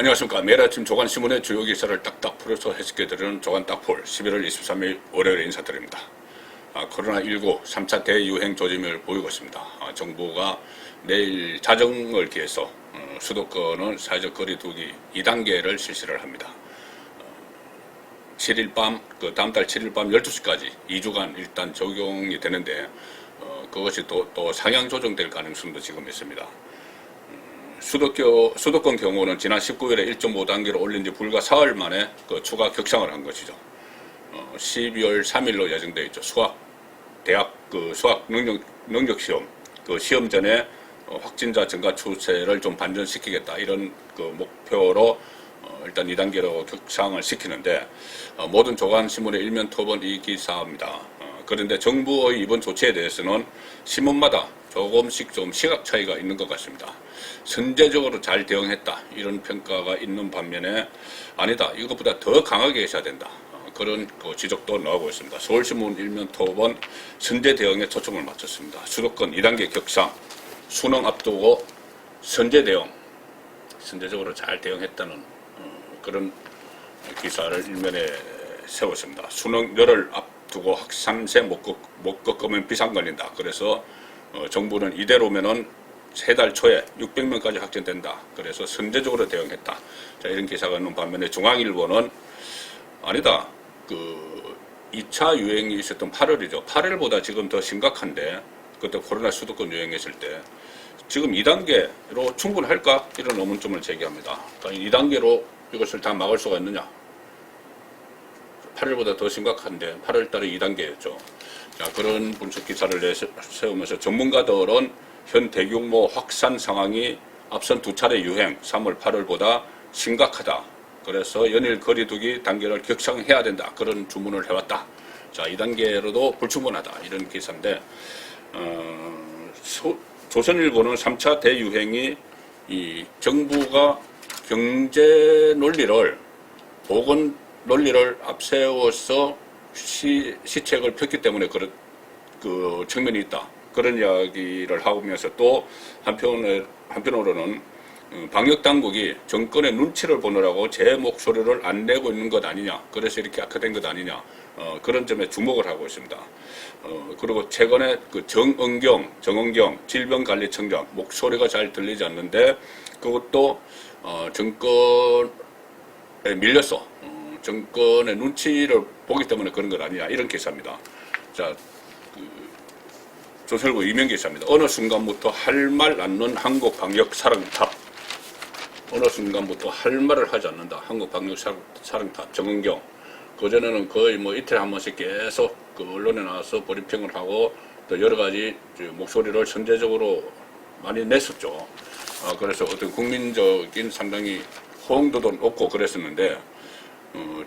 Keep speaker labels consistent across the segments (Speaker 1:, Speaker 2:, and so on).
Speaker 1: 안녕하십니까. 매일 아침 조간신문의 주요 기사를 딱딱 풀어서 해석해드리는 조간 딱풀 11월 23일 월요일에 인사드립니다. 코로나19 3차 대유행 조짐을 보이고 있습니다. 정부가 내일 자정을 기해서 수도권은 사회적 거리두기 2단계를 실시를 합니다. 7일 밤, 다음 달 7일 밤 12시까지 2주간 일단 적용이 되는데 그것이 또 상향 조정될 가능성도 지금 있습니다. 수도권 경우는 지난 19일에 1.5단계로 올린 지 불과 사흘 만에 추가 격상을 한 것이죠. 12월 3일로 예정되어 있죠. 대학 수학 능력시험 시험 전에 확진자 증가 추세를 좀 반전시키겠다 이런 목표로 일단 2단계로 격상을 시키는데 모든 조간신문의 일면 토본 이 기사입니다. 그런데 정부의 이번 조치에 대해서는 신문마다 조금씩 좀 시각 차이가 있는 것 같습니다. 선제적으로 잘 대응했다 이런 평가가 있는 반면에 아니다 이것보다 더 강하게 해야 된다 그런 지적도 나오고 있습니다. 서울신문 일면 토본 선제 대응에 초점을 맞췄습니다. 수도권 2단계 격상 수능 앞두고 선제 대응 선제적으로 잘 대응했다는 그런 기사를 일면에 세웠습니다. 수능 열흘 앞두고 확산세 못 겪으면 비상 걸린다. 그래서 정부는 이대로면은 3달 초에 600명까지 확진된다. 그래서 선제적으로 대응했다. 자, 이런 기사가 있는 반면에 중앙일보는 아니다. 2차 유행이 있었던 8월이죠. 8월보다 지금 더 심각한데 그때 코로나 수도권 유행했을 때 지금 2단계로 충분할까? 이런 의문점을 제기합니다. 2단계로 이것을 다 막을 수가 있느냐? 8월보다 더 심각한데 8월달에 2단계였죠. 자, 그런 분석 기사를 세우면서 전문가들은 현 대규모 확산 상황이 앞선 2차례 유행 3월, 8월보다 심각하다. 그래서 연일 거리두기 단계를 격상해야 된다. 그런 주문을 해왔다. 자, 2단계로도 불충분하다. 이런 기사인데 조선일보는 3차 대유행이 이 정부가 경제 논리를 보건 논리를 앞세워서 시책을 폈기 때문에 그 측면이 있다. 그런 이야기를 하면서 또 한편으로는 방역당국이 정권의 눈치를 보느라고 제 목소리를 안 내고 있는 것 아니냐. 그래서 이렇게 악화된 것 아니냐. 그런 점에 주목을 하고 있습니다. 그리고 최근에 정은경 질병관리청장 목소리가 잘 들리지 않는데 그것도 정권에 밀려서 정권의 눈치를 보기 때문에 그런 것 아니냐 이런 기사입니다. 자, 조선일보 이면 기사입니다. 어느 순간부터 할 말 않는 한국 방역 사령탑. 어느 순간부터 할 말을 하지 않는다. 한국 방역 사령탑 정은경. 그전에는 거의 이틀에 한 번씩 계속 언론에 나와서 브리핑을 하고 또 여러 가지 목소리를 선제적으로 많이 냈었죠. 그래서 어떤 국민적인 상당히 호응도도 높고 그랬었는데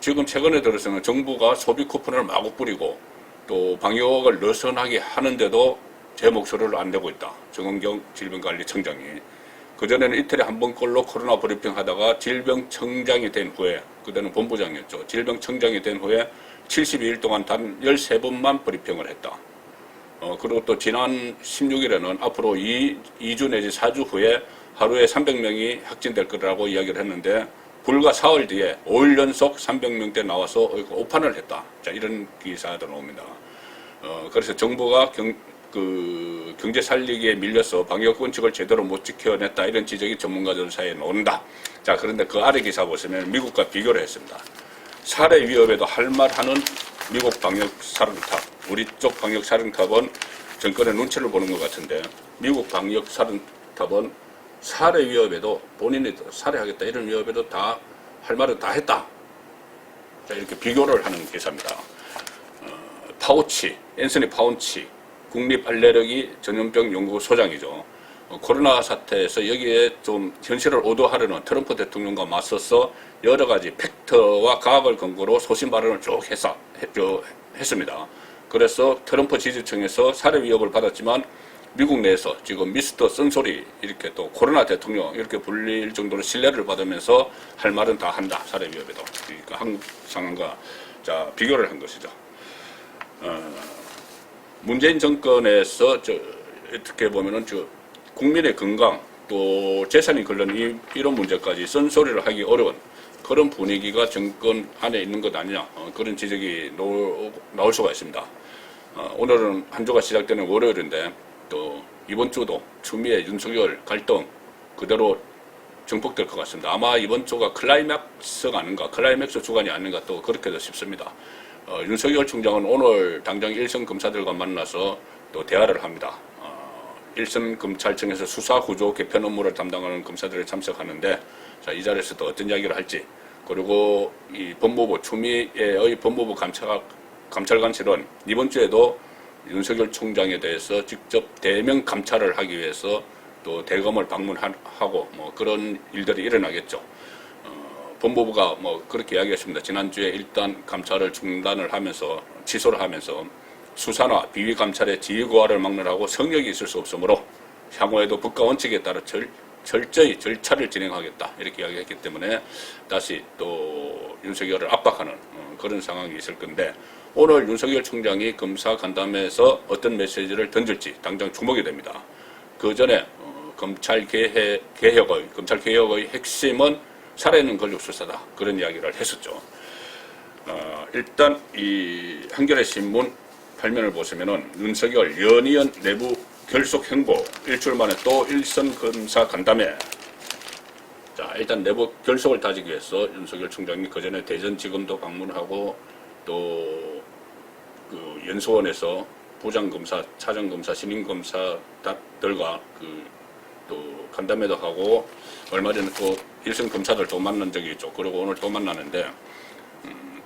Speaker 1: 지금 최근에 들어서는 정부가 소비 쿠폰을 마구 뿌리고 또 방역을 느슨하게 하는데도 제 목소리를 안 내고 있다. 정은경 질병관리청장이. 그전에는 이틀에 한 번꼴로 코로나 브리핑 하다가 질병청장이 된 후에 그때는 본부장이었죠. 질병청장이 된 후에 72일 동안 단 13번만 브리핑을 했다. 그리고 또 지난 16일에는 앞으로 2주 내지 4주 후에 하루에 300명이 확진될 거라고 이야기를 했는데 불과 사흘 뒤에 5일 연속 300명대 나와서 오판을 했다. 자, 이런 기사도 나옵니다. 그래서 정부가 경제 살리기에 밀려서 방역 원칙을 제대로 못 지켜냈다. 이런 지적이 전문가들 사이에 나온다. 자, 그런데 그 아래 기사 보시면 미국과 비교를 했습니다. 살해 위협에도 할 말하는 미국 방역 사령탑. 우리 쪽 방역 사령탑은 정권의 눈치를 보는 것 같은데 미국 방역 사령탑은 살해 위협에도 본인이 살해하겠다 이런 위협에도 다 할 말은 다 했다. 자, 이렇게 비교를 하는 기사입니다. 앤서니 파우치 국립알레르기 전염병 연구소 소장이죠. 코로나 사태에서 여기에 좀 현실을 오도하려는 트럼프 대통령과 맞서서 여러 가지 팩트와 과학을 근거로 소신 발언을 쭉 했습니다. 그래서 트럼프 지지층에서 살해 위협을 받았지만 미국 내에서 지금 미스터 쓴소리 이렇게 또 코로나 대통령 이렇게 불릴 정도로 신뢰를 받으면서 할 말은 다 한다. 살해 위협에도. 그러니까 한국 상황과 자 비교를 한 것이죠. 문재인 정권에서 어떻게 보면은 국민의 건강 또 재산이 걸린 이런 문제까지 쓴소리를 하기 어려운 그런 분위기가 정권 안에 있는 것 아니냐, 그런 지적이 나올 수가 있습니다. 오늘은 한 주가 시작되는 월요일인데 또 이번 주도 추미애 윤석열 갈등 그대로 증폭될 것 같습니다. 아마 이번 주가 클라이맥스가 아닌가, 클라이맥스 주간이 아닌가 또 그렇게도 싶습니다. 윤석열 총장은 오늘 당장 1선 검사들과 만나서 또 대화를 합니다. 1선 검찰청에서 수사구조 개편 업무를 담당하는 검사들이 참석하는데, 자, 이 자리에서 또 어떤 이야기를 할지, 그리고 이 법무부 추미애의 법무부 감찰관실은 이번 주에도 윤석열 총장에 대해서 직접 대면 감찰을 하기 위해서 또 대검을 방문하고 뭐 그런 일들이 일어나겠죠. 법무부가 뭐 그렇게 이야기했습니다. 지난주에 일단 감찰을 중단을 하면서 취소를 하면서 수사나 비위 감찰의 지휘고하를 막론하고 성역이 있을 수 없으므로 향후에도 국가 원칙에 따라 철저히 절차를 진행하겠다 이렇게 이야기했기 때문에 다시 또 윤석열을 압박하는 그런 상황이 있을 건데, 오늘 윤석열 총장이 검사 간담회에서 어떤 메시지를 던질지 당장 주목이 됩니다. 그 전에 검찰 개혁의 핵심은 살아있는 권력 수사다, 그런 이야기를 했었죠. 일단 이 한겨레 신문 발면을 보시면은 윤석열 연이은 내부 결속 행보, 일주일 만에 또 1선 검사 간담회. 자, 일단 내부 결속을 다지기 위해서 윤석열 총장이 그 전에 대전지검도 방문하고 또 그 연수원에서 부장검사, 차장검사, 신임검사들과 또 간담회도 하고, 얼마 전에 또 1선 검사들 또 만난 적이 있죠. 그리고 오늘 또 만나는데,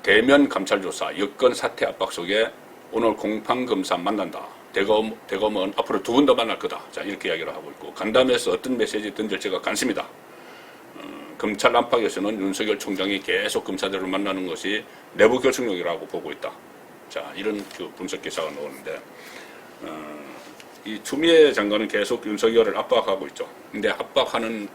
Speaker 1: 대면 감찰조사, 여권 사퇴 압박 속에 오늘 공판검사 만난다. 대검은 앞으로 2번 더 만날 거다. 자, 이렇게 이야기를 하고 있고, 간담회에서 어떤 메시지 던질지가 관심이다. 검찰 안팎에서는 윤석열 총장이 계속 검사들을 만나는 것이 내부 결속력이라고 보고 있다. 자, 이런 그 분석 기사가 나오는데, 이 추미애 장관은 계속 윤석열을 압박하고 있죠. 근데 압박하는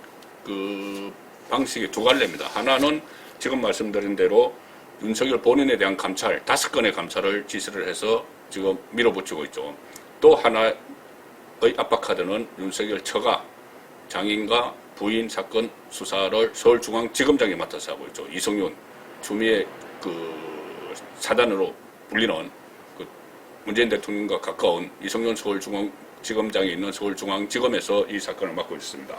Speaker 1: 그 방식이 두 갈래입니다. 하나는 지금 말씀드린 대로 윤석열 본인에 대한 감찰, 5건의 감찰을 지시를 해서 지금 밀어붙이고 있죠. 또 하나의 압박 카드는 윤석열 처가 장인과 부인 사건 수사를 서울중앙지검장이 맡아서 하고 있죠. 이성윤, 추미애 그 사단으로 불리는 그 문재인 대통령과 가까운 이성윤 서울중앙지검장이 있는 서울중앙지검에서 이 사건을 맡고 있습니다.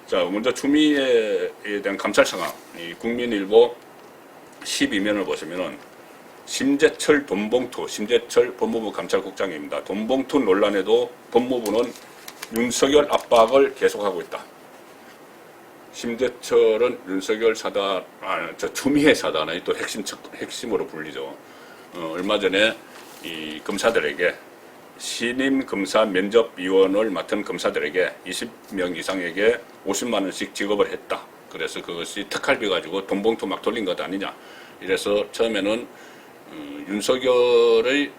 Speaker 1: 자, 먼저 추미애에 대한 감찰 상황, 이 국민일보 12면을 보시면은 심재철 돈봉투, 심재철 법무부 감찰국장입니다. 돈봉투 논란에도 법무부는 윤석열 압박을 계속하고 있다. 심재철은 윤석열 사단, 추미애 사단의 또 핵심으로 불리죠. 얼마 전에 이 검사들에게, 신임 검사 면접위원을 맡은 검사들에게 20명 이상에게 50만 원씩 지급을 했다. 그래서 그것이 특활비 가지고 돈봉투 막 돌린 것 아니냐. 이래서 처음에는 윤석열의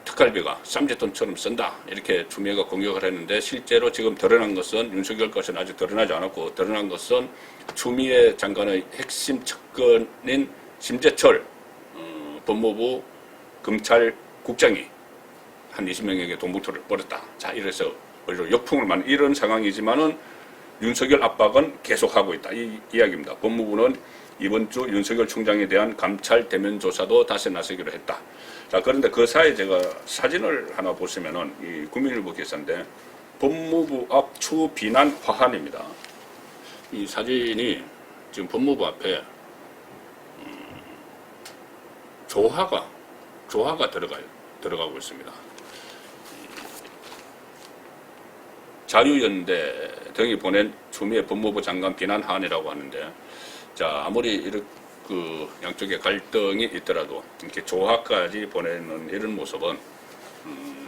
Speaker 1: 특활비가 쌈짓돈처럼 쓴다, 이렇게 추미애가 공격을 했는데, 실제로 지금 드러난 것은 윤석열 것은 아직 드러나지 않았고, 드러난 것은 추미애 장관의 핵심 측근인 심재철 법무부 검찰국장이 한 20명에게 돈봉투를 버렸다. 자, 이래서 역풍을 맞는 이런 상황이지만은 윤석열 압박은 계속하고 있다, 이 이야기입니다. 법무부는 이번 주 윤석열 총장에 대한 감찰 대면 조사도 다시 나서기로 했다. 자, 그런데 그 사이에 제가 사진을 하나 보시면은, 이 국민일보 기사인데, 법무부 앞 추 비난 화환입니다. 이 사진이 지금 법무부 앞에 조화가 들어가고 있습니다. 자유연대 등이 보낸 추미애 법무부 장관 비난 화환이라고 하는데, 자, 아무리 이렇게 그 양쪽에 갈등이 있더라도 이렇게 조화까지 보내는 이런 모습은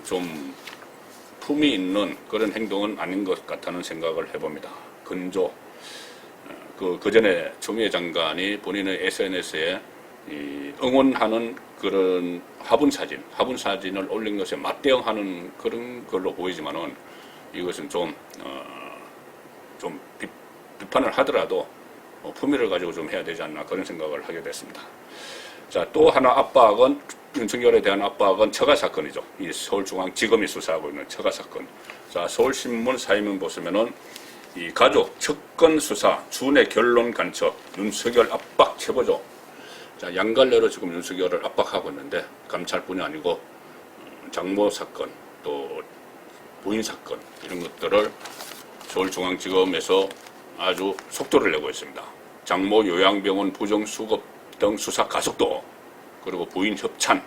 Speaker 1: 좀 품이 있는 그런 행동은 아닌 것 같다는 생각을 해봅니다. 근조. 그 전에 추미애 장관이 본인의 SNS에 응원하는 그런 화분 사진을 올린 것에 맞대응하는 그런 걸로 보이지만은, 이것은 좀 비판을 하더라도 품위를 가지고 좀 해야 되지 않나, 그런 생각을 하게 됐습니다. 자, 또 하나 압박은 윤석열에 대한 압박은 처가 사건이죠. 이 서울중앙지검이 수사하고 있는 처가 사건. 자, 서울신문 사임문 보시면은 이 가족 척건 수사 준의 결론 간첩 윤석열 압박 체보죠. 자, 양갈래로 지금 윤석열을 압박하고 있는데 감찰뿐이 아니고 장모 사건 또 부인 사건 이런 것들을 서울중앙지검에서 아주 속도를 내고 있습니다. 장모 요양병원 부정수급 등 수사 가속도, 그리고 부인 협찬,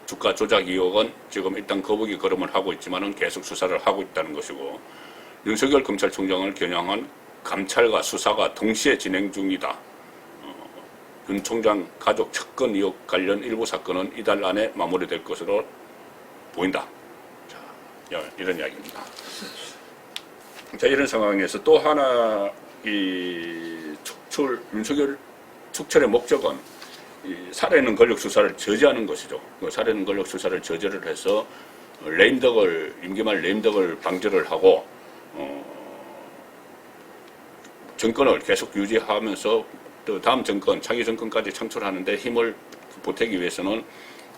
Speaker 1: 주가 조작 의혹은 지금 일단 거북이 걸음을 하고 있지만은 계속 수사를 하고 있다는 것이고, 윤석열 검찰총장을 겨냥한 감찰과 수사가 동시에 진행 중이다. 윤 총장 가족 척건 의혹 관련 일부 사건은 이달 안에 마무리될 것으로 보인다. 자, 이런 이야기입니다. 자, 이런 상황에서 또 하나 이 윤석열 축출의 목적은 이 살아있는 권력 수사를 저지하는 것이죠. 그 살아있는 권력 수사를 저지를 해서 임기말 레임덕을 방지를 하고 정권을 계속 유지하면서 또 다음 정권, 차기 정권까지 창출하는데 힘을 보태기 위해서는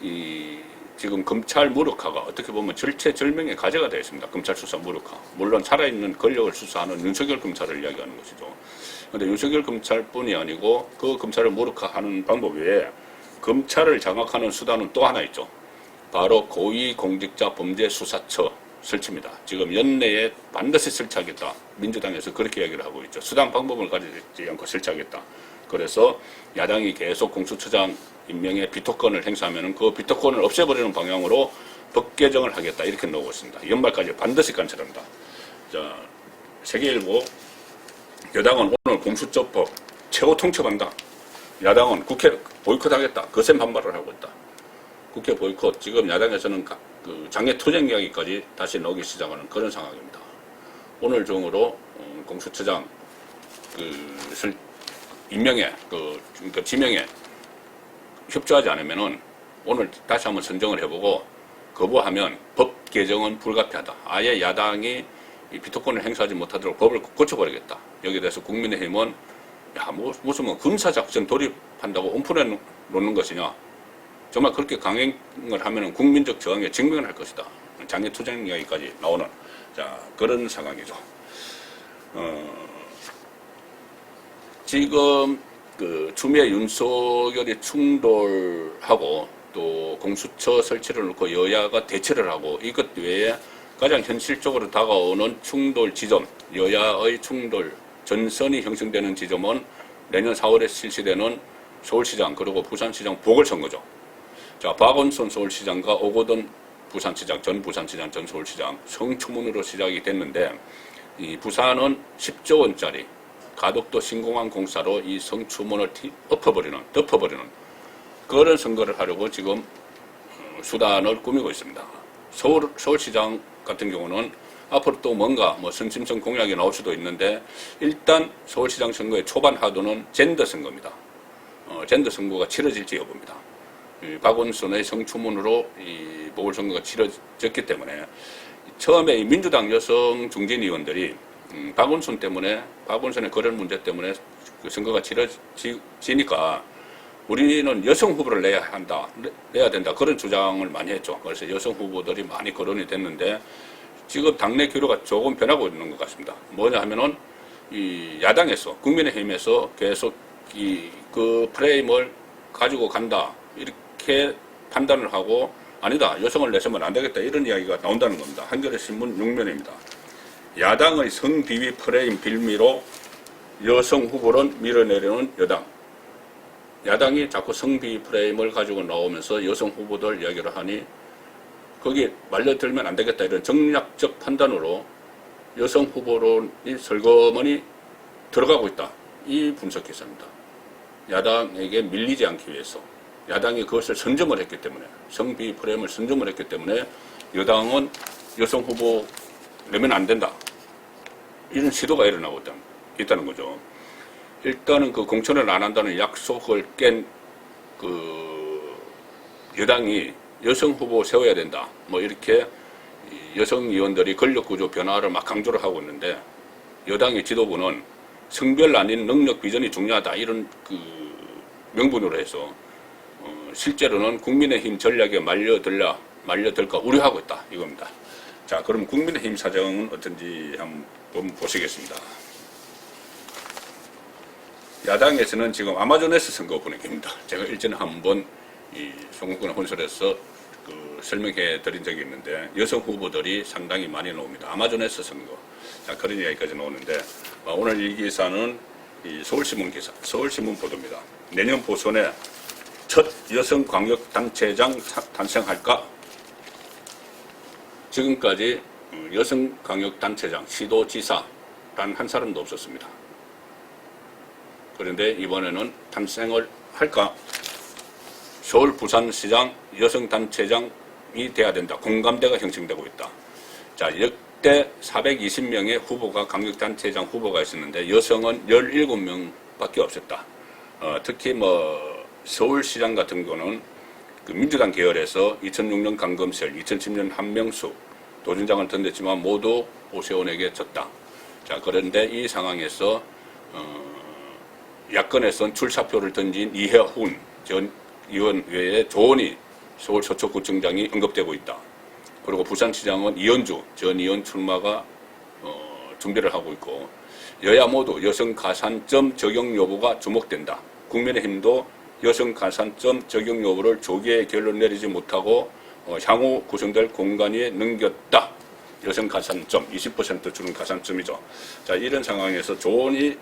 Speaker 1: 이 지금 검찰 무력화가 어떻게 보면 절체절명의 과제가 되어 있습니다. 검찰 수사 무력화. 물론 살아있는 권력을 수사하는 윤석열 검찰을 이야기하는 것이죠. 그런데 윤석열 검찰뿐이 아니고 그 검찰을 무력화하는 방법 외에 검찰을 장악하는 수단은 또 하나 있죠. 바로 고위공직자범죄수사처 설치입니다. 지금 연내에 반드시 설치하겠다. 민주당에서 그렇게 이야기를 하고 있죠. 수단 방법을 가리지 않고 설치하겠다. 그래서 야당이 계속 공수처장 임명의 비토권을 행사하면 그 비토권을 없애버리는 방향으로 법 개정을 하겠다. 이렇게 나오고 있습니다. 연말까지 반드시 관찰합니다. 자, 세계일보, 여당은 오늘 공수처법 최후 통첩한다. 야당은 국회 보이콧하겠다. 거센 반발을 하고 있다. 국회 보이콧, 지금 야당에서는 그 장애 투쟁 이야기까지 다시 나오기 시작하는 그런 상황입니다. 오늘 중으로 공수처장 임명에 그러니까 지명에 협조하지 않으면은 오늘 다시 한번 선정을 해보고 거부하면 법 개정은 불가피하다. 아예 야당이 이 비토권을 행사하지 못하도록 법을 고쳐버리겠다. 여기에 대해서 국민의힘은 무슨 군사작전 돌입한다고 온풀해 놓는 것이냐. 정말 그렇게 강행을 하면 국민적 저항에 증명을 할 것이다. 장애투쟁 이야기까지 나오는 그런 상황이죠. 지금 추미애 윤석열이 충돌하고 또 공수처 설치를 놓고 여야가 대치를 하고 이것 외에 가장 현실적으로 다가오는 충돌 지점, 여야의 충돌 전선이 형성되는 지점은 내년 4월에 실시되는 서울시장 그리고 부산시장 보궐선거죠. 자, 박원순 서울시장과 오거돈 부산시장, 전 부산시장, 전 서울시장 성추문으로 시작이 됐는데 부산은 10조 원짜리 가덕도 신공항 공사로 이 성추문을 덮어버리는 그런 선거를 하려고 지금 수단을 꾸미고 있습니다. 서울시장 같은 경우는 앞으로 또 뭔가 선심성 공약이 나올 수도 있는데 일단 서울시장 선거의 초반 하도는 젠더 선거입니다. 젠더 선거가 치러질지 여부입니다. 박원순의 성추문으로 이 보궐선거가 치러졌기 때문에 처음에 이 민주당 여성 중진 의원들이 박원순의 거래 문제 때문에 그 선거가 치러지니까 우리는 여성 후보를 내야 된다. 그런 주장을 많이 했죠. 그래서 여성 후보들이 많이 거론이 됐는데 지금 당내 기류가 조금 변하고 있는 것 같습니다. 뭐냐 하면은 이 야당에서, 국민의힘에서 계속 그 프레임을 가지고 간다. 이렇게 판단을 하고 아니다. 여성을 내세면 안 되겠다. 이런 이야기가 나온다는 겁니다. 한겨레 신문 6면입니다. 야당의 성비위 프레임 빌미로 여성 후보를 밀어내려는 여당. 야당이 자꾸 성비위 프레임을 가지고 나오면서 여성 후보들 이야기를 하니 거기에 말려들면 안 되겠다. 이런 정략적 판단으로 여성 후보론이 설거머니 들어가고 있다. 이 분석 기사입니다. 야당에게 밀리지 않기 위해서 야당이 그것을 선점을 했기 때문에 성비위 프레임을 선점을 했기 때문에 여당은 여성 후보 내면 안 된다. 이런 시도가 일어나고 있다는 거죠. 일단은 그 공천을 안 한다는 약속을 깬 그 여당이 여성 후보 세워야 된다. 이렇게 여성 의원들이 권력구조 변화를 막 강조를 하고 있는데 여당의 지도부는 성별 아닌 능력 비전이 중요하다. 이런 그 명분으로 해서 실제로는 국민의힘 전략에 말려들까 우려하고 있다 이겁니다. 자, 그럼 국민의힘 사정은 어떤지 한번 보시겠습니다. 야당에서는 지금 아마존에서 선거 분위기입니다. 제가 일전에 한번 이 송국근 혼설에서 설명해 드린 적이 있는데 여성 후보들이 상당히 많이 나옵니다. 아마존에서 선거. 자, 그런 이야기까지 나오는데 오늘 이 기사는 이 서울신문 기사, 서울신문 보도입니다. 내년 보선에 첫 여성 광역단체장 탄생할까? 지금까지 여성 광역단체장, 시도지사 단 한 사람도 없었습니다. 그런데 이번에는 탄생을 할까? 서울 부산시장 여성단체장이 돼야 된다. 공감대가 형성되고 있다. 자, 역대 420명의 후보가 광역단체장 후보가 있었는데 여성은 17명밖에 없었다. 특히 서울시장 같은 경우는 민주당 계열에서 2006년 강금슬, 2010년 한명숙 도전장을 던졌지만 모두 오세훈에게 졌다. 자, 그런데 이 상황에서 야권에선 출사표를 던진 이해훈 전 의원 외에 조원희 서울 서초구청장이 언급되고 있다. 그리고 부산시장은 이현주 전 의원 출마가 준비를 하고 있고 여야 모두 여성 가산점 적용 여부가 주목된다. 국민의힘도 여성 가산점 적용 여부를 조기에 결론 내리지 못하고 향후 구성될 공간에 넘겼다. 여성 가산점 20% 주는 가산점이죠. 자, 이런 상황에서 조원희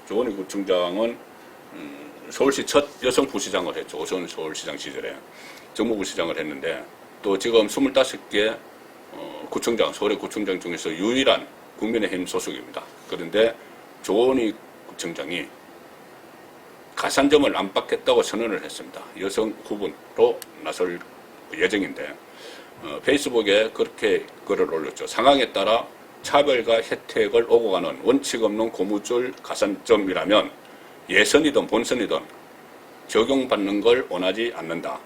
Speaker 1: 조원희 구청장은 서울시 첫 여성 부시장을 했죠. 오세훈 서울시장 시절에 정무부시장을 했는데 또 지금 25개 구청장, 서울의 구청장 중에서 유일한 국민의힘 소속입니다. 그런데 조원희 구청장이 가산점을 안 받겠다고 선언을 했습니다. 여성 후보로 나설 예정인데 페이스북에 그렇게 글을 올렸죠. 상황에 따라 차별과 혜택을 오고 가는 원칙 없는 고무줄 가산점이라면 예선이든 본선이든 적용받는 걸 원하지 않는다.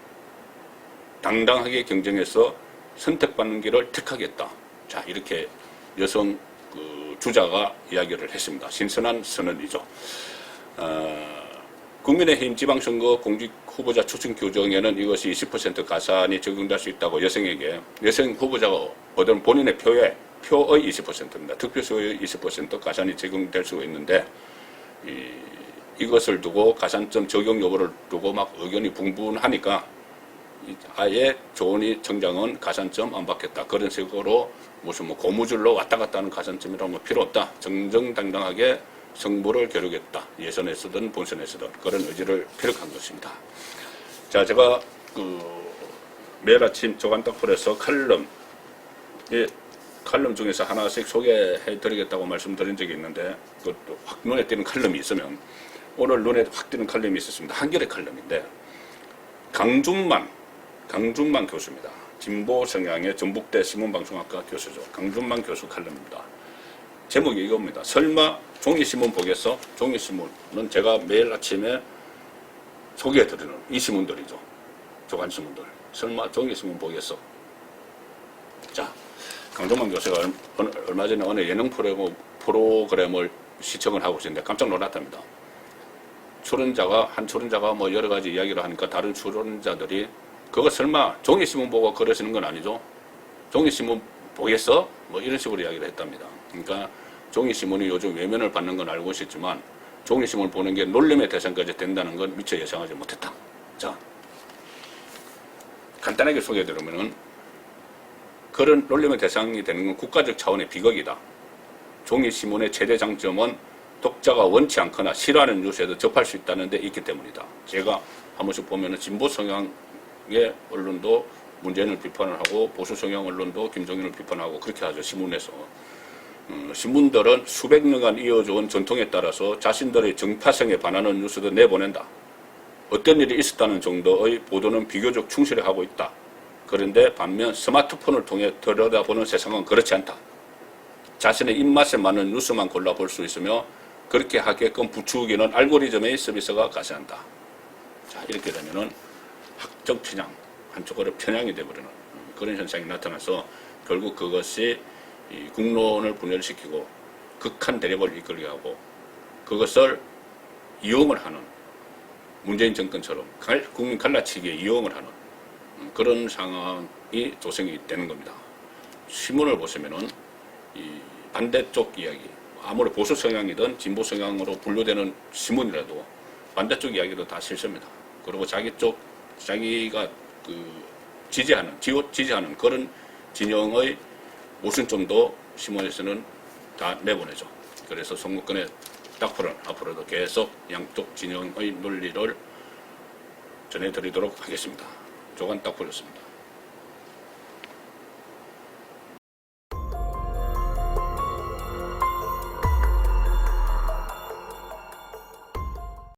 Speaker 1: 당당하게 경쟁해서 선택받는 길을 택하겠다. 자, 이렇게 여성 주자가 이야기를 했습니다. 신선한 선언이죠. 국민의힘 지방선거 공직 후보자 추천 규정에는 이것이 20% 가산이 적용될 수 있다고 여성 후보자가 얻은 본인의 표의 20%입니다. 득표수의 20% 가산이 적용될 수 있는데 이것을 두고 가산점 적용 여부를 두고 막 의견이 분분하니까 아예 조원희 청장은 가산점 안 받겠다. 그런 식으로 무슨 고무줄로 왔다 갔다 하는 가산점이라고 필요 없다. 정정당당하게 승부를 겨루겠다. 예선에서든 본선에서든 그런 의지를 표력한 것입니다. 자, 제가 매일 아침 조간닥풀에서 칼럼 중에서 하나씩 소개해드리겠다고 말씀드린 적이 있는데 그것도 확 눈에 띄는 칼럼이 있으면 오늘 눈에 확 띄는 칼럼이 있었습니다. 한겨레 칼럼인데 강준만 교수입니다. 진보 성향의 전북대 신문방송학과 교수죠. 강준만 교수 칼럼입니다. 제목이 이겁니다. 설마 종이신문 보겠어? 종이신문은 제가 매일 아침에 소개해드리는 이 신문들이죠. 조간신문들. 설마 종이신문 보겠어? 자, 강종만 교수가 얼마 전에 어느 예능 프로그램을 시청을 하고 있었는데 깜짝 놀랐답니다. 한 출연자가 여러 가지 이야기를 하니까 다른 출연자들이 그거 설마 종이신문 보고 그러시는 건 아니죠? 종이신문 보겠어? 이런 식으로 이야기를 했답니다. 그러니까 종이신문이 요즘 외면을 받는 건 알고 있었지만 종이신문을 보는 게 놀림의 대상까지 된다는 건 미처 예상하지 못했다. 자, 간단하게 소개해드리면은 그런 놀림의 대상이 되는 건 국가적 차원의 비극이다. 종이신문의 최대 장점은 독자가 원치 않거나 싫어하는 뉴스에도 접할 수 있다는 데 있기 때문이다. 제가 한 번씩 보면은 진보 성향의 언론도 문재인을 비판을 하고 보수 성향 언론도 김종인을 비판하고 그렇게 하죠. 신문에서. 신문들은 수백 년간 이어져온 전통에 따라서 자신들의 정파성에 반하는 뉴스도 내보낸다. 어떤 일이 있었다는 정도의 보도는 비교적 충실히 하고 있다. 그런데 반면 스마트폰을 통해 들여다보는 세상은 그렇지 않다. 자신의 입맛에 맞는 뉴스만 골라볼 수 있으며 그렇게 하게끔 부추기는 알고리즘의 서비스가 가세한다. 자, 이렇게 되면은 학적 편향, 한쪽으로 편향이 되어버리는 그런 현상이 나타나서 결국 그것이 이 국론을 분열시키고 극한 대립을 이끌게 하고 그것을 이용을 하는 문재인 정권처럼 국민 갈라치기에 이용을 하는 그런 상황이 조성이 되는 겁니다. 신문을 보시면은 이 반대쪽 이야기, 아무리 보수 성향이든 진보 성향으로 분류되는 신문이라도 반대쪽 이야기도 다 실습니다. 그리고 자기가 지지하는 그런 진영의 모순점도 신문에서는 다 내보내죠. 그래서 송무권의 딱풀은 앞으로도 계속 양쪽 진영의 논리를 전해드리도록 하겠습니다. 조간 딱풀이었습니다.